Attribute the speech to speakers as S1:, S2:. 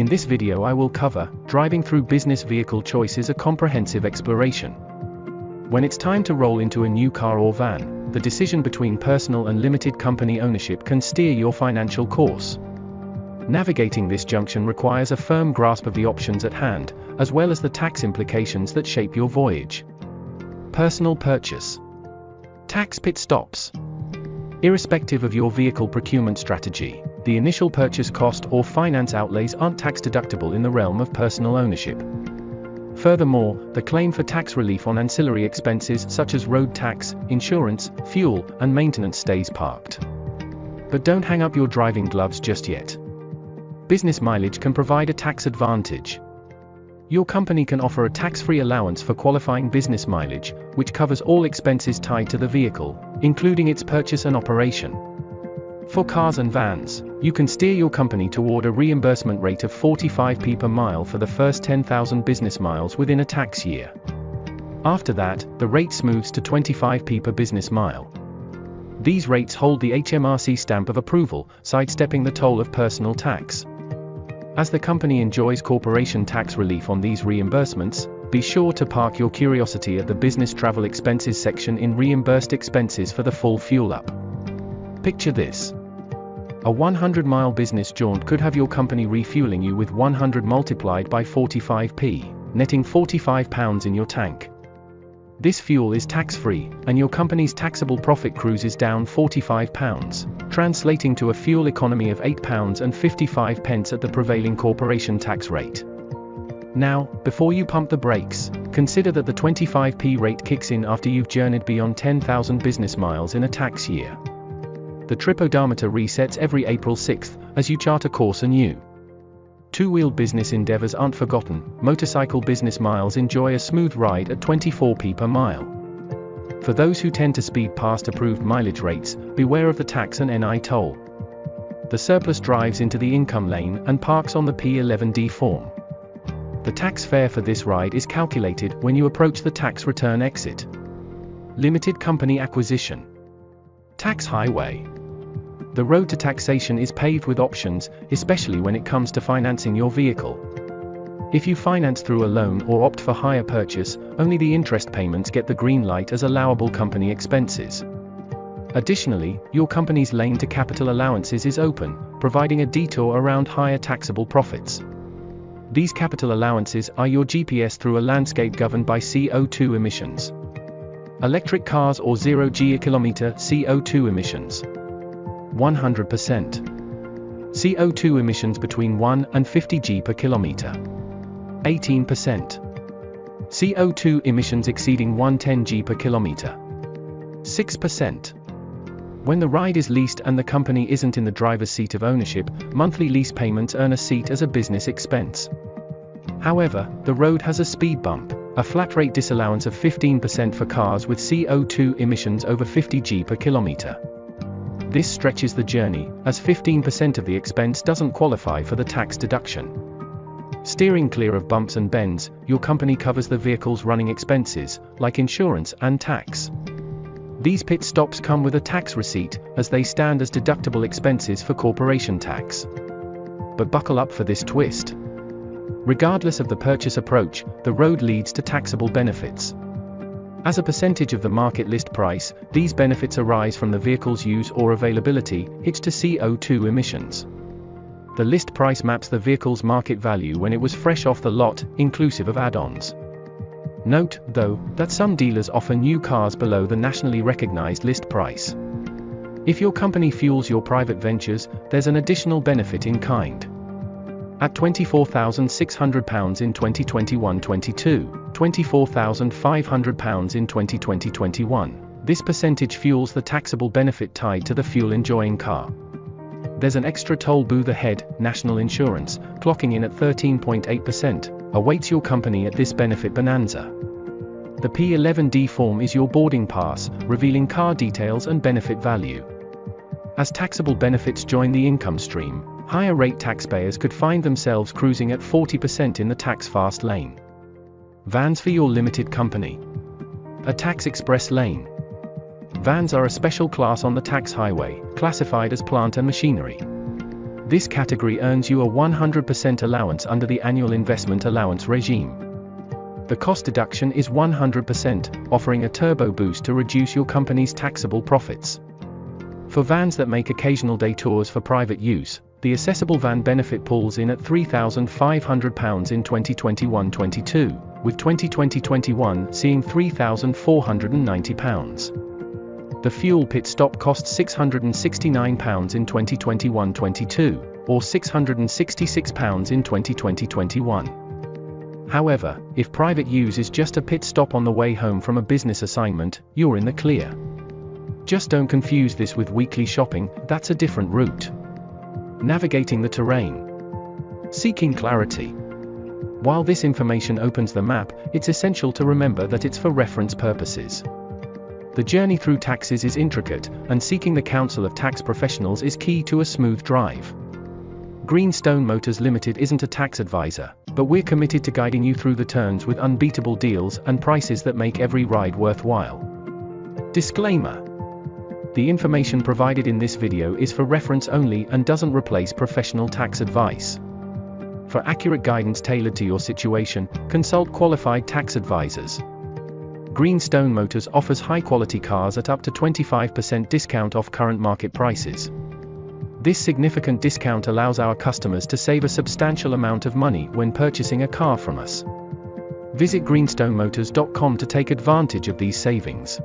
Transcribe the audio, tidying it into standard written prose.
S1: this video I will cover, driving through business vehicle choices, a comprehensive exploration. When it's time to roll into a new car or van, the decision between personal and limited company ownership can steer your financial course. Navigating this junction requires a firm grasp of the options at hand, as well as the tax implications that shape your voyage. Personal purchase. Tax pit stops. Irrespective of your vehicle procurement strategy, the initial purchase cost or finance outlays aren't tax deductible in the realm of personal ownership. Furthermore, the claim for tax relief on ancillary expenses such as road tax, insurance, fuel, and maintenance stays parked. But don't hang up your driving gloves just yet. Business mileage can provide a tax advantage. Your company can offer a tax-free allowance for qualifying business mileage, which covers all expenses tied to the vehicle, including its purchase and operation. For cars and vans, you can steer your company toward a reimbursement rate of 45p per mile for the first 10,000 business miles within a tax year. After that, the rate smooths to 25p per business mile. These rates hold the HMRC stamp of approval, sidestepping the toll of personal tax. As the company enjoys corporation tax relief on these reimbursements, be sure to park your curiosity at the business travel expenses section in reimbursed expenses for the full fuel up. Picture this. A 100-mile business jaunt could have your company refueling you with 100 multiplied by 45p, netting £45 in your tank. This fuel is tax-free, and your company's taxable profit cruises down £45, translating to a fuel economy of £8.55 at the prevailing corporation tax rate. Now, before you pump the brakes, consider that the 25p rate kicks in after you've journeyed beyond 10,000 business miles in a tax year. The trip odometer resets every April 6th, as you chart a course anew. Two-wheeled business endeavors aren't forgotten. Motorcycle business miles enjoy a smooth ride at 24p per mile. For those who tend to speed past approved mileage rates, beware of the tax and NI toll. The surplus drives into the income lane and parks on the P11D form. The tax fare for this ride is calculated when you approach the tax return exit. Limited company acquisition. Tax highway. The road to taxation is paved with options, especially when it comes to financing your vehicle. If you finance through a loan or opt for hire purchase, only the interest payments get the green light as allowable company expenses. Additionally, your company's lane to capital allowances is open, providing a detour around higher taxable profits. These capital allowances are your GPS through a landscape governed by CO2 emissions. Electric cars or 0 g/km CO2 emissions. 100%. CO2 emissions between 1 and 50 g per kilometer. 18%. CO2 emissions exceeding 110 g per kilometer. 6%. When the ride is leased and the company isn't in the driver's seat of ownership, monthly lease payments earn a seat as a business expense. However, the road has a speed bump, a flat rate disallowance of 15% for cars with CO2 emissions over 50 g per kilometer. This stretches the journey, as 15% of the expense doesn't qualify for the tax deduction. Steering clear of bumps and bends, your company covers the vehicle's running expenses, like insurance and tax. These pit stops come with a tax receipt, as they stand as deductible expenses for corporation tax. But buckle up for this twist. Regardless of the purchase approach, the road leads to taxable benefits. As a percentage of the market list price, these benefits arise from the vehicle's use or availability, hitched to CO2 emissions. The list price maps the vehicle's market value when it was fresh off the lot, inclusive of add-ons. Note, though, that some dealers offer new cars below the nationally recognized list price. If your company fuels your private ventures, there's an additional benefit in kind. At £24,600 in 2021-22, £24,500 in 2020-21, this percentage fuels the taxable benefit tied to the fuel-enjoying car. There's an extra toll booth ahead, national insurance, clocking in at 13.8%, awaits your company at this benefit bonanza. The P11D form is your boarding pass, revealing car details and benefit value. As taxable benefits join the income stream, higher rate taxpayers could find themselves cruising at 40% in the tax fast lane. Vans for your limited company. A tax express lane. Vans are a special class on the tax highway, classified as plant and machinery. This category earns you a 100% allowance under the annual investment allowance regime. The cost deduction is 100%, offering a turbo boost to reduce your company's taxable profits. For vans that make occasional day tours for private use, the assessable van benefit pulls in at £3,500 in 2021-22, with 2020-21 seeing £3,490. The fuel pit stop costs £669 in 2021-22, or £666 in 2020-21. However, if private use is just a pit stop on the way home from a business assignment, you're in the clear. Just don't confuse this with weekly shopping, that's a different route. Navigating the terrain. Seeking clarity. While this information opens the map, it's essential to remember that it's for reference purposes. The journey through taxes is intricate, and seeking the counsel of tax professionals is key to a smooth drive. Greenstone Motors Limited isn't a tax advisor, but we're committed to guiding you through the turns with unbeatable deals and prices that make every ride worthwhile. Disclaimer: the information provided in this video is for reference only and doesn't replace professional tax advice. For accurate guidance tailored to your situation, consult qualified tax advisors. Greenstone Motors offers high-quality cars at up to 25% discount off current market prices. This significant discount allows our customers to save a substantial amount of money when purchasing a car from us. Visit greenstonemotors.com to take advantage of these savings.